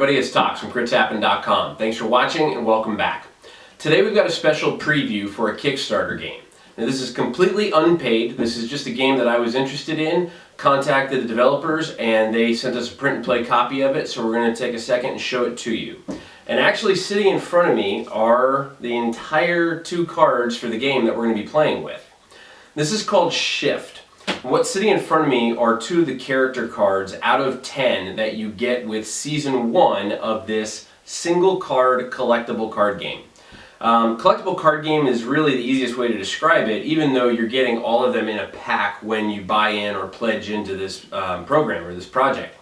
everybody, it's Tox from CritTappin.com. Thanks for watching and welcome back. Today we've got a special preview for a Kickstarter game. Now this is completely unpaid. This is just a game that I was interested in, contacted the developers, and they sent us a print and play copy of it, so we're going to take a second and show it to you. And actually sitting in front of me are the entire 2 cards for the game that we're going to be playing with. This is called Shift. What's sitting in front of me are 2 of the character cards out of 10 that you get with Season 1 of this single card collectible card game. Collectible card game is really the easiest way to describe it, even though you're getting all of them in a pack when you buy in or pledge into this program or this project.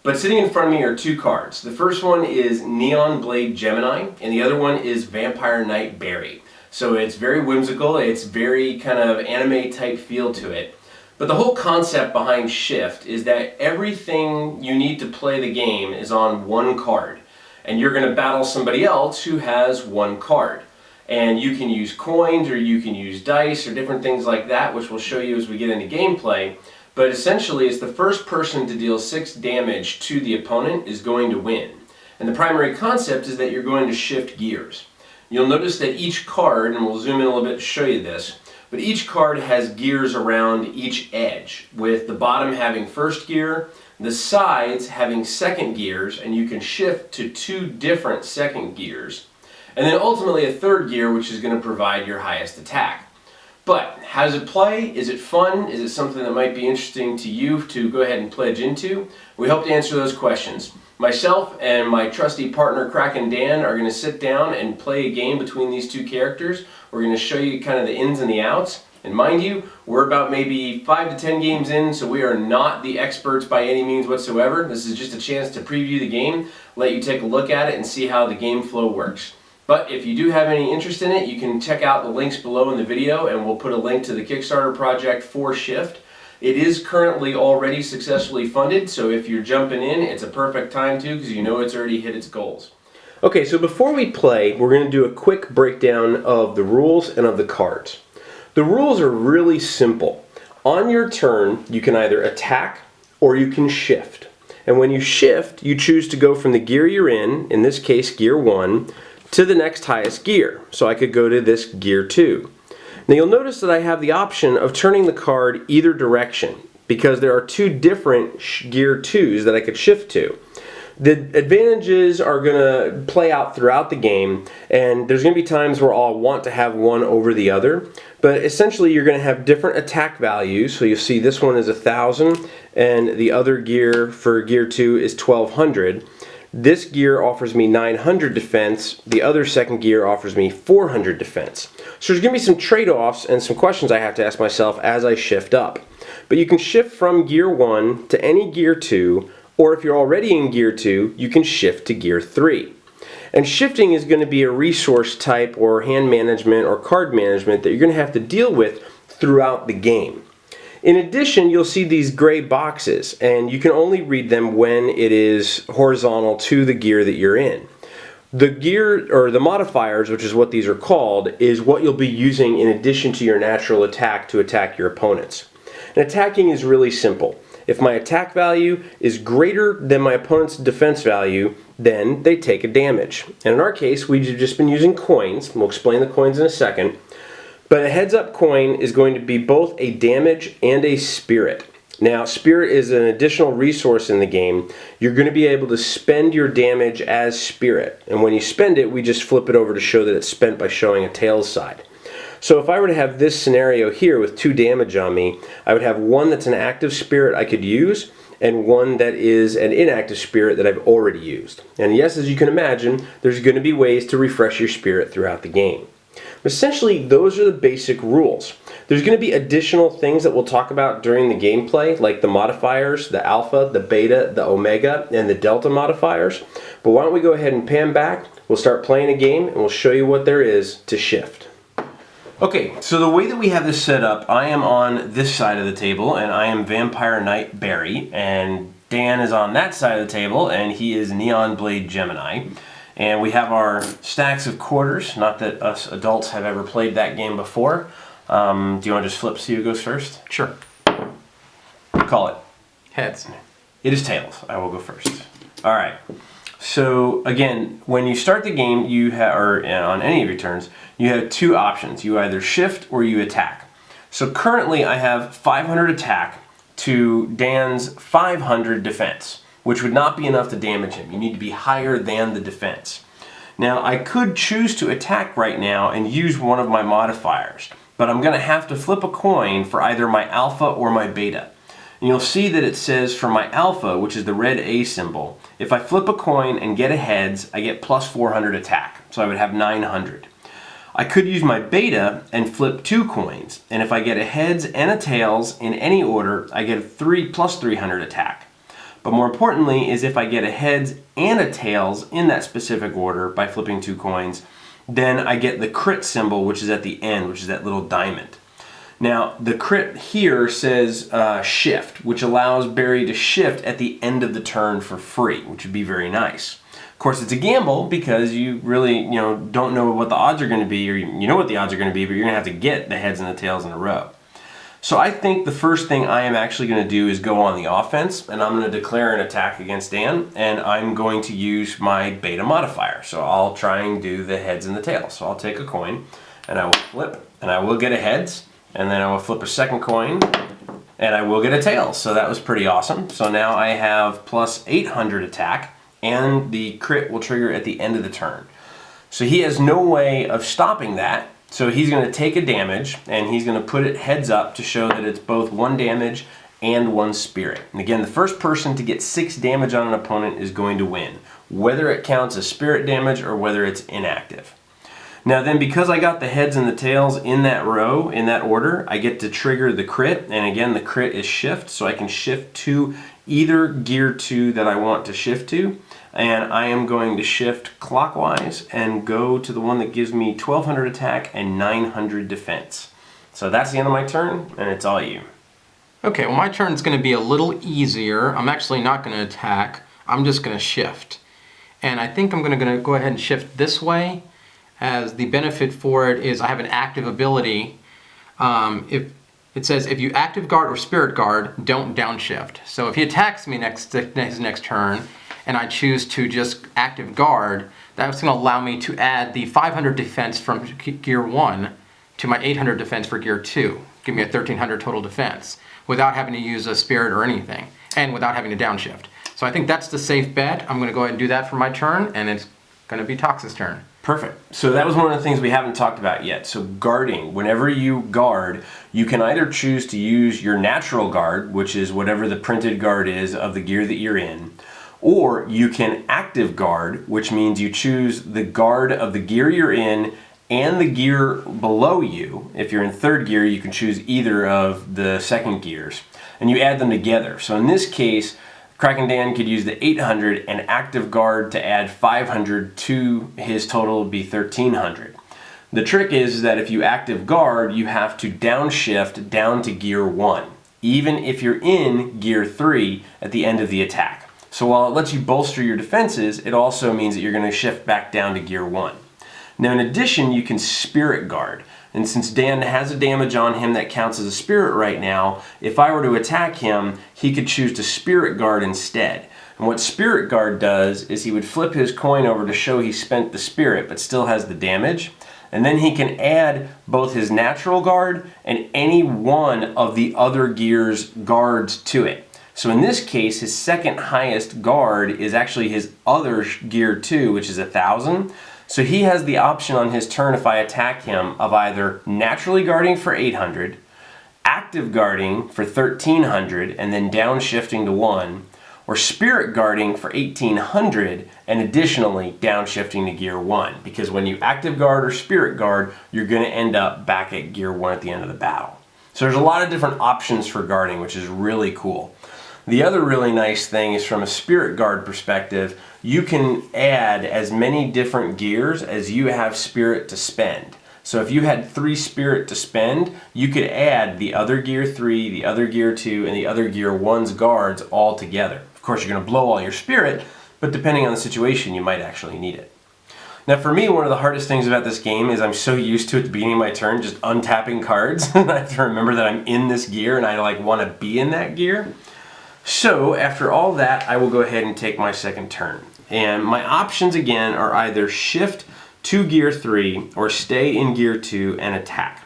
But sitting in front of me are 2 cards. The first one is Neon Blade Gemini, and the other one is Vampire Knight Barry. So it's very whimsical, it's very kind of anime type feel to it. But the whole concept behind Shift is that everything you need to play the game is on 1 card. And you're going to battle somebody else who has 1 card. And you can use coins or you can use dice or different things like that, which we'll show you as we get into gameplay. But essentially it's the first person to deal 6 damage to the opponent is going to win. And the primary concept is that you're going to shift gears. You'll notice that each card, and we'll zoom in a little bit to show you this, but each card has gears around each edge, with the bottom having first gear, the sides having second gears, and you can shift to 2 different second gears, and then ultimately a third gear, which is going to provide your highest attack. But how does it play? Is it fun? Is it something that might be interesting to you to go ahead and pledge into? We hope to answer those questions. Myself and my trusty partner Kraken Dan are going to sit down and play a game between these 2 characters. We're going to show you kind of the ins and the outs. And mind you, we're about maybe 5 to 10 games in, so we are not the experts by any means whatsoever. This is just a chance to preview the game, let you take a look at it and see how the game flow works. But if you do have any interest in it, you can check out the links below in the video, and we'll put a link to the Kickstarter project for Shift. It is currently already successfully funded, so if you're jumping in, it's a perfect time to, because you know it's already hit its goals. Okay, so before we play, we're going to do a quick breakdown of the rules and of the cards. The rules are really simple. On your turn, you can either attack or you can shift. And when you shift, you choose to go from the gear you're in this case gear 1, to the next highest gear. So I could go to this gear 2. Now you'll notice that I have the option of turning the card either direction because there are 2 different gear 2s that I could shift to. The advantages are going to play out throughout the game, and there's going to be times where I'll want to have one over the other, but essentially you're going to have different attack values. So you'll see this one is 1,000 and the other gear for gear 2 is 1,200. This gear offers me 900 defense, the other second gear offers me 400 defense. So there's going to be some trade-offs and some questions I have to ask myself as I shift up. But you can shift from gear 1 to any gear 2, or if you're already in gear 2, you can shift to gear 3. And shifting is going to be a resource type or hand management or card management that you're going to have to deal with throughout the game. In addition, you'll see these gray boxes, and you can only read them when it is horizontal to the gear that you're in. The gear, or the modifiers, which is what these are called, is what you'll be using in addition to your natural attack to attack your opponents. And attacking is really simple. If my attack value is greater than my opponent's defense value, then they take a damage. And in our case, we've just been using coins. We'll explain the coins in a second. But a heads-up coin is going to be both a damage and a spirit. Now, spirit is an additional resource in the game. You're going to be able to spend your damage as spirit. And when you spend it, we just flip it over to show that it's spent by showing a tails side. So if I were to have this scenario here with 2 damage on me, I would have one that's an active spirit I could use, and one that is an inactive spirit that I've already used. And yes, as you can imagine, there's going to be ways to refresh your spirit throughout the game. But essentially, those are the basic rules. There's going to be additional things that we'll talk about during the gameplay, like the modifiers, the alpha, the beta, the omega, and the delta modifiers. But why don't we go ahead and pan back, we'll start playing a game, and we'll show you what there is to shift. Okay, so the way that we have this set up, I am on this side of the table, and I am Vampire Knight Barry, and Dan is on that side of the table, and he is Neon Blade Gemini. And we have our stacks of quarters, not that us adults have ever played that game before. Do you want to just flip, see who goes first? Sure. Call it. Heads. It is tails. I will go first. Alright. So again, when you start the game, you have, or on any of your turns, you have two options. You either shift or you attack. So currently I have 500 attack to Dan's 500 defense, which would not be enough to damage him. You need to be higher than the defense. Now I could choose to attack right now and use one of my modifiers, but I'm going to have to flip a coin for either my alpha or my beta. And you'll see that it says for my alpha, which is the red A symbol, if I flip a coin and get a heads, I get plus 400 attack. So I would have 900. I could use my beta and flip 2 coins, and if I get a heads and a tails in any order, I get a 3 plus 300 attack. But more importantly is if I get a heads and a tails in that specific order by flipping 2 coins, then I get the crit symbol, which is at the end, which is that little diamond. Now, the crit here says shift, which allows Barry to shift at the end of the turn for free, which would be very nice. Of course, it's a gamble because you really, don't know what the odds are going to be, or you know what the odds are going to be, but you're going to have to get the heads and the tails in a row. So I think the first thing I am actually going to do is go on the offense, and I'm going to declare an attack against Dan, and I'm going to use my beta modifier. So I'll try and do the heads and the tails. So I'll take a coin, and I will flip, and I will get a heads, and then I will flip a second coin, and I will get a tails. So that was pretty awesome. So now I have plus 800 attack, and the crit will trigger at the end of the turn. So he has no way of stopping that. So he's going to take a damage, and he's going to put it heads up to show that it's both 1 damage and 1 spirit. And again, the first person to get 6 damage on an opponent is going to win, whether it counts as spirit damage or whether it's inactive. Now then, because I got the heads and the tails in that row, in that order, I get to trigger the crit, and again the crit is shift, so I can shift to either gear 2 that I want to shift to, and I am going to shift clockwise and go to the one that gives me 1200 attack and 900 defense. So that's the end of my turn, and it's all you. Okay, well my turn's going to be a little easier. I'm actually not going to attack, I'm just going to shift. And I think I'm going to go ahead and shift this way, as the benefit for it is I have an active ability. If it says if you active guard or spirit guard, don't downshift. So if he attacks me his next turn, and I choose to just active guard, that's going to allow me to add the 500 defense from gear 1 to my 800 defense for gear 2. Give me a 1300 total defense without having to use a spirit or anything, and without having to downshift. So I think that's the safe bet. I'm going to go ahead and do that for my turn, and it's going to be Tox's turn. Perfect. So that was one of the things we haven't talked about yet. So guarding, whenever you guard, you can either choose to use your natural guard, which is whatever the printed guard is of the gear that you're in, or you can active guard, which means you choose the guard of the gear you're in and the gear below you. If you're in 3rd gear, you can choose either of the 2nd gears, and you add them together. So in this case, Kraken Dan could use the 800 and active guard to add 500 to his total would be 1300. The trick is that if you active guard, you have to downshift down to gear 1, even if you're in gear 3 at the end of the attack. So while it lets you bolster your defenses, it also means that you're going to shift back down to gear 1. Now in addition, you can spirit guard. And since Dan has a damage on him that counts as a spirit right now, if I were to attack him, he could choose to spirit guard instead. And what spirit guard does is he would flip his coin over to show he spent the spirit but still has the damage. And then he can add both his natural guard and any one of the other gear's guards to it. So in this case, his second highest guard is actually his other gear 2, which is 1000. So he has the option on his turn, if I attack him, of either naturally guarding for 800, active guarding for 1300 and then downshifting to 1, or spirit guarding for 1800 and additionally downshifting to gear 1. Because when you active guard or spirit guard, you're going to end up back at gear 1 at the end of the battle. So there's a lot of different options for guarding, which is really cool. The other really nice thing is from a spirit guard perspective, you can add as many different gears as you have spirit to spend. So if you had 3 spirit to spend, you could add the other gear 3, the other gear 2, and the other gear 1's guards all together. Of course, you're going to blow all your spirit, but depending on the situation, you might actually need it. Now for me, one of the hardest things about this game is I'm so used to at the beginning of my turn just untapping cards. I have to remember that I'm in this gear and I want to be in that gear. So after all that, I will go ahead and take my second turn. And my options again are either shift to gear 3 or stay in gear 2 and attack.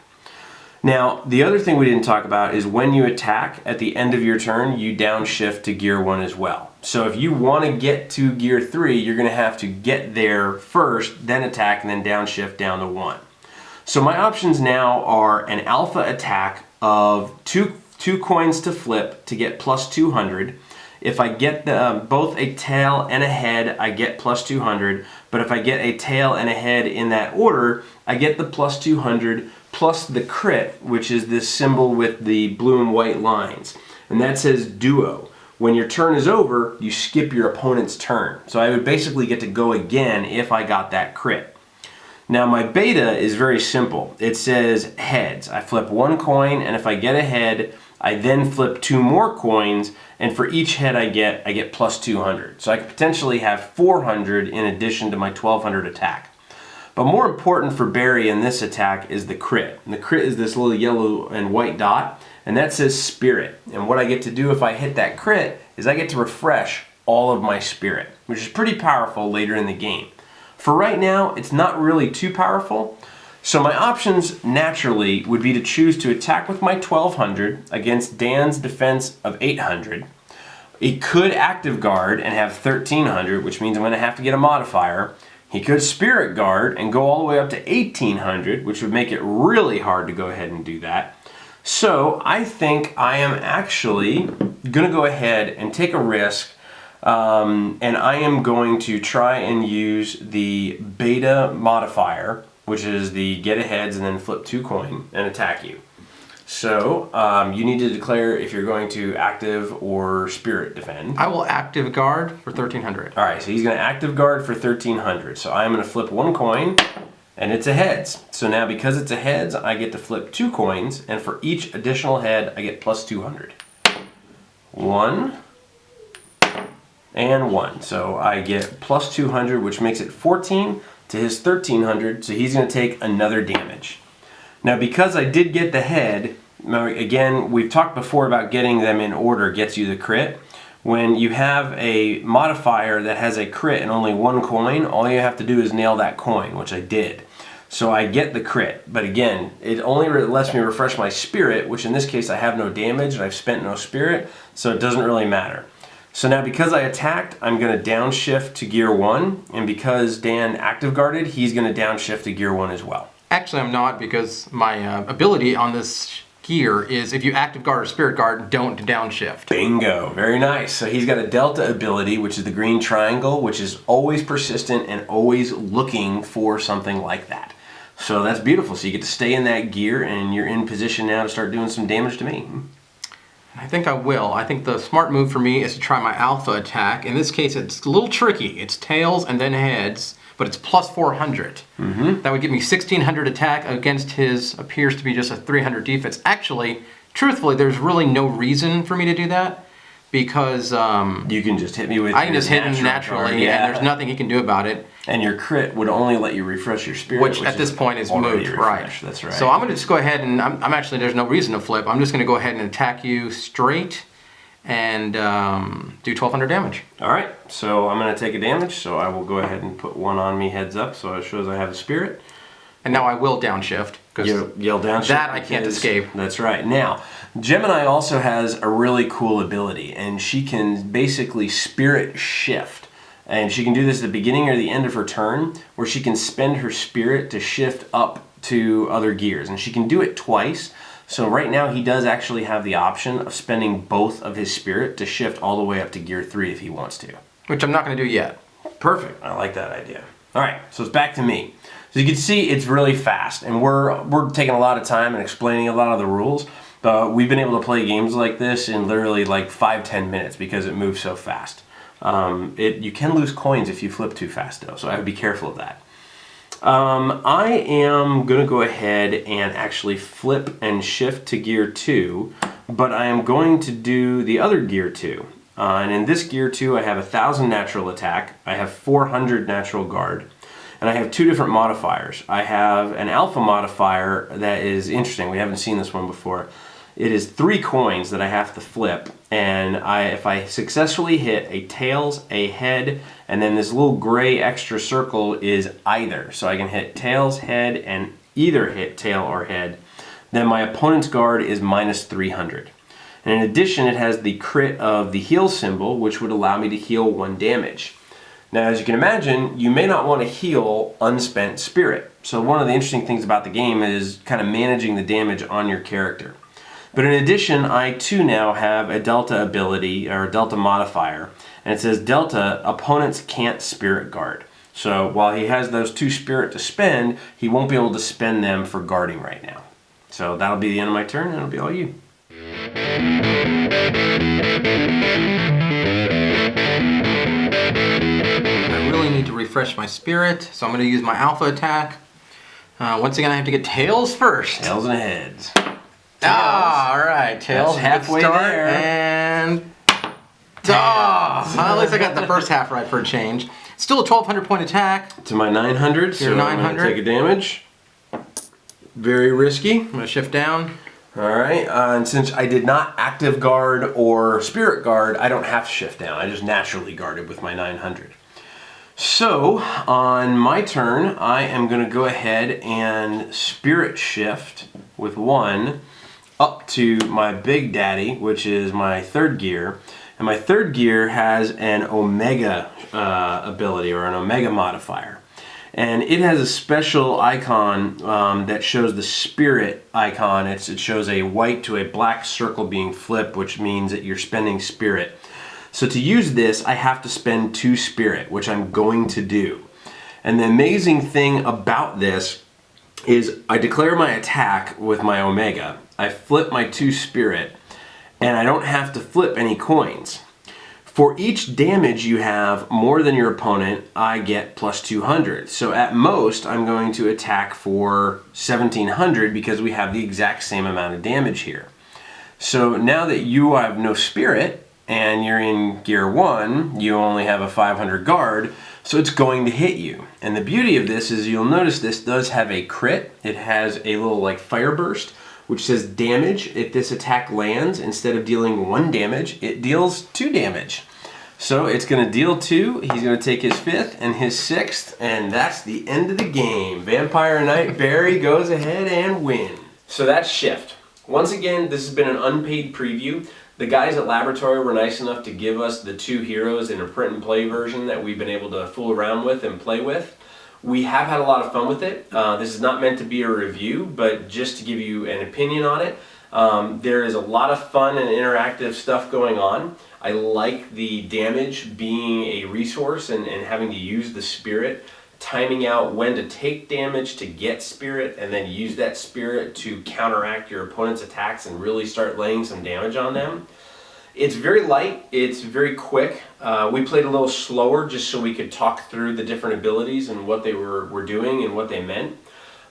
Now, the other thing we didn't talk about is when you attack at the end of your turn, you downshift to gear 1 as well. So if you want to get to gear 3, you're going to have to get there first, then attack, and then downshift down to 1. So my options now are an alpha attack of two coins to flip to get plus 200. If I get both a tail and a head, I get plus 200. But if I get a tail and a head in that order, I get the plus 200 plus the crit, which is this symbol with the blue and white lines. And that says duo. When your turn is over, you skip your opponent's turn. So I would basically get to go again if I got that crit. Now my beta is very simple. It says heads. I flip 1 coin, and if I get a head, I then flip 2 more coins, and for each head I get plus 200. So I could potentially have 400 in addition to my 1200 attack. But more important for Barry in this attack is the crit. And the crit is this little yellow and white dot, and that says spirit. And what I get to do if I hit that crit is I get to refresh all of my spirit, which is pretty powerful later in the game. For right now, it's not really too powerful. So my options naturally would be to choose to attack with my 1200 against Dan's defense of 800. He could active guard and have 1300, which means I'm going to have to get a modifier. He could Spirit Guard and go all the way up to 1800, which would make it really hard to go ahead and do that. So I think I am actually going to go ahead and take a risk, and I am going to try and use the beta modifier, which is the get a heads and then flip 2 coin and attack you. So you need to declare if you're going to active or spirit defend. I will active guard for 1300. All right, so he's going to active guard for 1300. So I'm going to flip 1 coin, and it's a heads. So now because it's a heads, I get to flip 2 coins, and for each additional head, I get plus 200. 1 and 1. So I get plus 200, which makes it 14 to his 1300. So he's going to take another damage. Now, because I did get the head, again, we've talked before about getting them in order gets you the crit. When you have a modifier that has a crit and only 1 coin, all you have to do is nail that coin, which I did. So I get the crit, but again, it only lets me refresh my spirit, which in this case I have no damage and I've spent no spirit, so it doesn't really matter. So now because I attacked, I'm going to downshift to gear 1, and because Dan active guarded, he's going to downshift to gear 1 as well. Actually, I'm not, because my ability on this gear is if you active guard or spirit guard, don't downshift. Bingo. Very nice. So he's got a delta ability, which is the green triangle, which is always persistent and always looking for something like that. So that's beautiful. So you get to stay in that gear, and you're in position now to start doing some damage to me. I think I will. I think the smart move for me is to try my alpha attack. In this case, it's a little tricky. It's tails and then heads, but it's plus 400. That would give me 1600 attack against his appears to be just a 300 defense. Actually, truthfully, there's really no reason for me to do that, because you can just hit me with I can just hit him naturally, card, yeah. and there's nothing he can do about it. And your crit would only let you refresh your spirit, which at this point is moot, right? That's right. So I'm going to just go ahead and I'm actually, there's no reason to flip. I'm just going to go ahead and attack you straight and do 1200 damage. All right, so I'm going to take a damage, so I will go ahead and put 1 on me heads up, so it shows I have a spirit. And now I will downshift, because you'll downshift that I can't escape. That's right. Now, Gemini also has a really cool ability, and she can basically spirit shift. And she can do this at the beginning or the end of her turn, where she can spend her spirit to shift up to other gears. And she can do it twice. So right now he does actually have the option of spending both of his spirit to shift all the way up to gear 3 if he wants to. Which I'm not going to do yet. Perfect. I like that idea. All right, so it's back to me. So you can see it's really fast, and we're taking a lot of time and explaining a lot of the rules. We've been able to play games like this in literally like 5-10 minutes because it moves so fast. You can lose coins if you flip too fast though, so I would be careful of that. I am going to go ahead and actually flip and shift to gear 2, but I am going to do the other gear 2. And in this gear 2 I have 1000 natural attack, I have 400 natural guard, and I have 2 different modifiers. I have an alpha modifier that is interesting, we haven't seen this one before. it is 3 coins that I have to flip, and if I successfully hit a tails, a head, and then this little gray extra circle is either. So I can hit tails, head, and either hit tail or head. Then my opponent's guard is minus 300. And in addition, it has the crit of the heal symbol, which would allow me to heal 1 damage. Now, as you can imagine, you may not want to heal unspent spirit. So one of the interesting things about the game is kind of managing the damage on your character. But in addition, I too now have a Delta ability, or a Delta modifier, and it says Delta, opponents can't spirit guard. So while he has those 2 spirit to spend, he won't be able to spend them for guarding right now. So that'll be the end of my turn, and it'll be all you. I really need to refresh my spirit, so I'm going to use my alpha attack. Once again, I have to get tails first. Tails and heads. All right, tails. That's halfway there. And at least I got the first half right for a change. Still a 1,200 point attack. To my 900, so 900. I'm going to take a damage. Very risky. I'm going to shift down. All right, and since I did not active guard or spirit guard, I don't have to shift down. I just naturally guarded with my 900. So, on my turn, I am going to go ahead and spirit shift with 1 up to my Big Daddy, which is my 3rd gear. And my 3rd gear has an Omega ability, or an Omega modifier. And it has a special icon that shows the spirit icon. It shows a white to a black circle being flipped, which means that you're spending spirit. So to use this, I have to spend 2 spirit, which I'm going to do. And the amazing thing about this is I declare my attack with my Omega. I flip my 2 spirit, and I don't have to flip any coins. For each damage you have more than your opponent, I get plus 200. So at most, I'm going to attack for 1,700 because we have the exact same amount of damage here. So now that you have no spirit and you're in gear 1, you only have a 500 guard, so it's going to hit you. And the beauty of this is you'll notice this does have a crit. It has a little like fire burst, which says damage. If this attack lands, instead of dealing 1 damage, it deals 2 damage. So it's going to deal 2, he's going to take his 5th and his 6th, and that's the end of the game. Vampire Knight Barry goes ahead and wins. So that's Shift. Once again, this has been an unpaid preview. The guys at Laboratory were nice enough to give us the 2 heroes in a print and play version that we've been able to fool around with and play with. We have had a lot of fun with it. This is not meant to be a review, but just to give you an opinion on it. There is a lot of fun and interactive stuff going on. I like the damage being a resource and having to use the spirit, timing out when to take damage to get spirit, and then use that spirit to counteract your opponent's attacks and really start laying some damage on them. It's very light, it's very quick. We played a little slower just so we could talk through the different abilities and what they were doing and what they meant.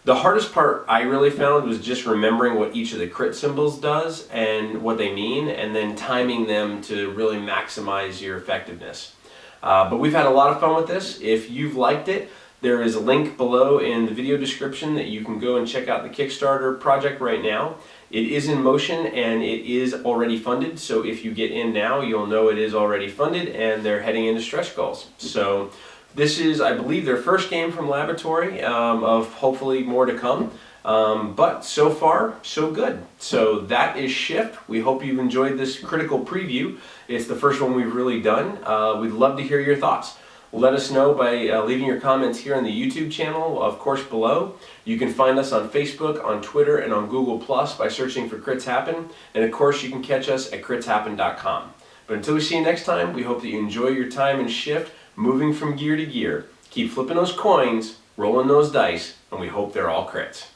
The hardest part I really found was just remembering what each of the crit symbols does and what they mean, and then timing them to really maximize your effectiveness. But we've had a lot of fun with this. If you've liked it, there is a link below in the video description that you can go and check out the Kickstarter project right now. It is in motion and it is already funded, so if you get in now, you'll know it is already funded and they're heading into stretch goals. So this is, I believe, their first game from Laboratory, of hopefully more to come. But so far, so good. So that is Shift. We hope you've enjoyed this critical preview. It's the first one we've really done. We'd love to hear your thoughts. Let us know by leaving your comments here on the YouTube channel, of course, below. You can find us on Facebook, on Twitter, and on Google Plus by searching for Crits Happen. And of course, you can catch us at critshappen.com. But until we see you next time, we hope that you enjoy your time in Shift, moving from gear to gear. Keep flipping those coins, rolling those dice, and we hope they're all crits.